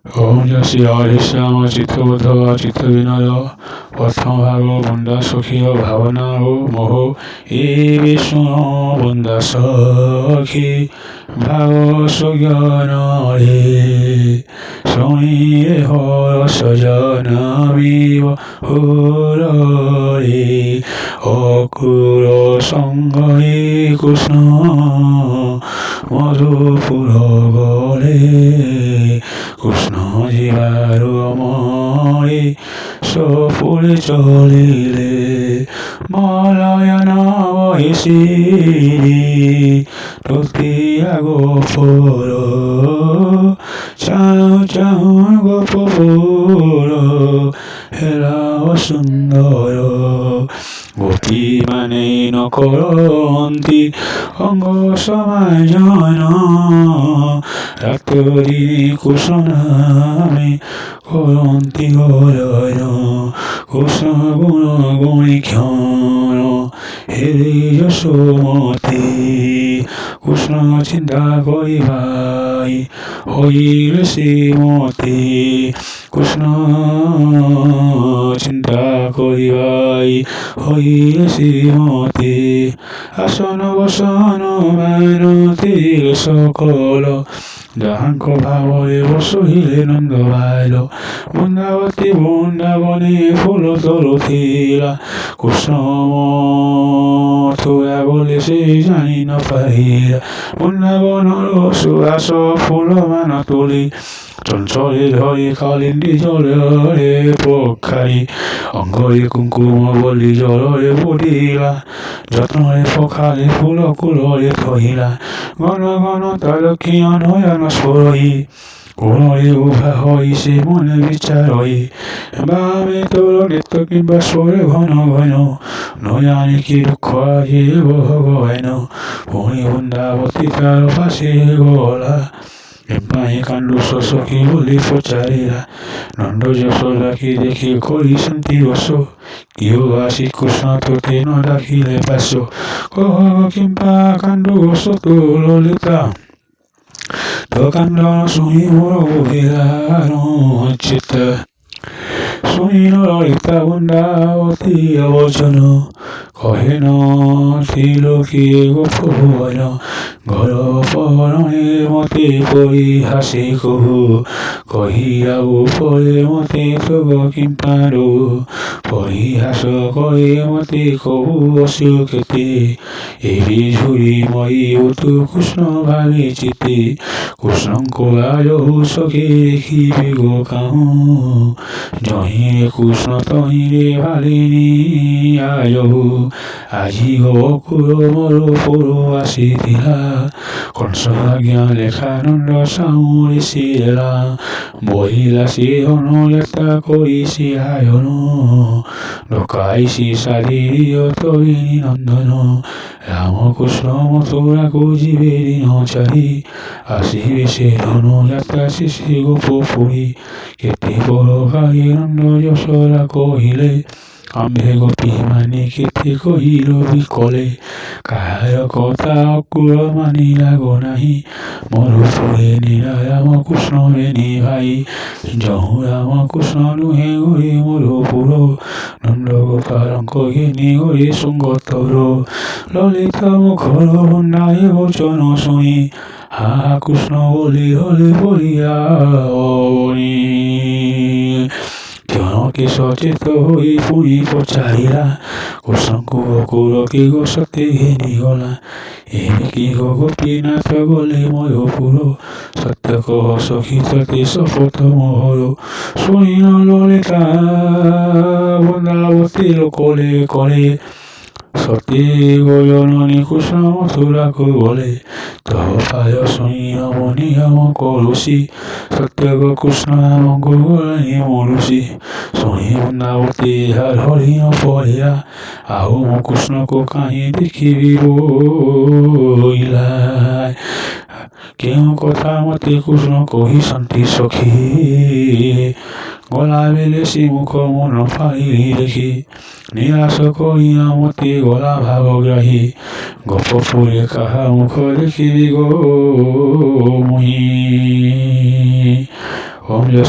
ওম জয় শ্রী হরে শ্যাম চিত্তবোধ চিত্ত বিনয় প্রথম ভাগ বন্দা সখী ভাবনা ও মোহ এ বিষ্ণু বন্দা সখী ভাব সুজ্ঞান রে শনিয়ে হর সজনমিব হুরে অকুর সঙ্গে কৃষ্ণ মধুপুর গলে কৃষ্ণ জীবার মরে সপুরে চলিলে মলয়ন বহিষি ততিয়া গোপর চাউ চাউ গোপপুর হেরা সুন্দর গোপী মানে নকরন্তি অঙ্গ সমাজন রাত্রি কৃষ্ণ নামে করন্তি গরয় কৃষ্ণ গুণ গুণী ক্ষণ হেরে যশোমতি কৃষ্ণ চিন্তা করিবাই হইল শ্রীমতি কৃষ্ণ চিন্তা করিবাই হইল শ্রীমতি আসন বসন মানতির সকল যাহাঙ্ক ভাবরে বসহিলে নন্দ ভাইল বৃন্দাবতী বৃন্দাবনে ফুল তরুথিলা কৃষ্ণ মথুরা বলে সে জানি ন পাইলা বৃন্দাবনর সুবাস ফুল মান তুলি চঞ্চলে ধরে কালিন্দী জলে পক্ষারি অঙ্গরে কুঙ্কুম বলি জলরে পড়িলা যত্নরে পখালে ফুল কুলরে থইলা গণ গণ তালকী নয়ন স্বরই কোণরে উভা হই সে মনে বিচারই বামে তোর নিত্য কিংবা স্বরে ঘন ঘন নয়ানি কি দুঃখ আহে ভগবান ভূমি বৃন্দাবতী তার পাশে গলা এপাই কাণ্ডু সখী বলি পচারিলা নন্দ যশোদাকে দেখে করি শান্তি রস কেউ আসি কৃষ্ণ তোকে ন ডাকিলে পাশ কহ কিংবা কাণ্ডু তো ললিতা তো কাণ্ড শুনি মোর বুঝিলার চিত্ত শুনিল ললিতা বৃন্দাবতী অবচন কহেন ত্রিলোকী গোপ ভুবন ঘর পরণে মতে পরি হাসি কহু কহিয়া উপরে মতে তব কিম্পারু পরিহাস করে মতে কহু অসুকেতে এরি ঝুরি মই উতু কৃষ্ণ ভাবি চিতে কৃষ্ণঙ্ক আয়হু সখী দেখিবি গো কাহু জহিরে কৃষ্ণ তহিরে ভালিনী আয়হু আজি গকুর মর পুরু আসিলা কংস আজ্ঞা লেখা নন্দ সাউরি শিলা বহিলা সিহন লেতা করিছি আয়ন ঢকাইছি শারীরিয় তরিণী নন্দন রামকৃষ্ণ মথুরাকু জীবেরি নচারি আসিবে সে ধন লেতা শিশি গোপপুরী কেতে বড় গায়ে নন্দ যশোদা কহিলে আম্ভে গোপী মানে কেতে কহিল বিকলে কাহার কথা অকুল মানিলা গো নাহি মধুপুরে নীলা রামকৃষ্ণ বেনি ভাই যহু রামকৃষ্ণ নুহে গরি মধুপুর নন্দ গোপালঙ্ক ঘেনি গরি সঙ্গতর ললিতা মুখর বন্যায় বচন শুনি হা কৃষ্ণ বলি হলে বলিয়া অবনী জনকে সচেত হই পুরি পচারিলা কৃষ্ণଙ୍କୁ অকুল কি গো সতে ঘেনি গলা এনে কি গো গোপীনাথ গলে ময়ূপুর সত্য কহ সখী ততে শপথ মোহর শুনিল ললিতা বৃন্দাবতীর কোলে কোলে সতী গজননী কৃষ্ণ মথুরাকু বলে তহ পায় শুনি মনি আম করুষি সত্য গো কৃষ্ণ আমঙ্গ গলানি মরুষি শুনি বৃন্দাবতী হার হরিণ পড়িয়া আহু কৃষ্ণকু কাহি দেখিবি বইলাই কেউ কথা মতে কৃষ্ণ কহি শান্তি সখী গলা বেলে সে মুখ মন পাইলি দেখি নিরাশ করিয়া মতে গলা ভাবগ্রাহী গোপপুরে কাহা মুখ দেখিবি গো মুহি ఓం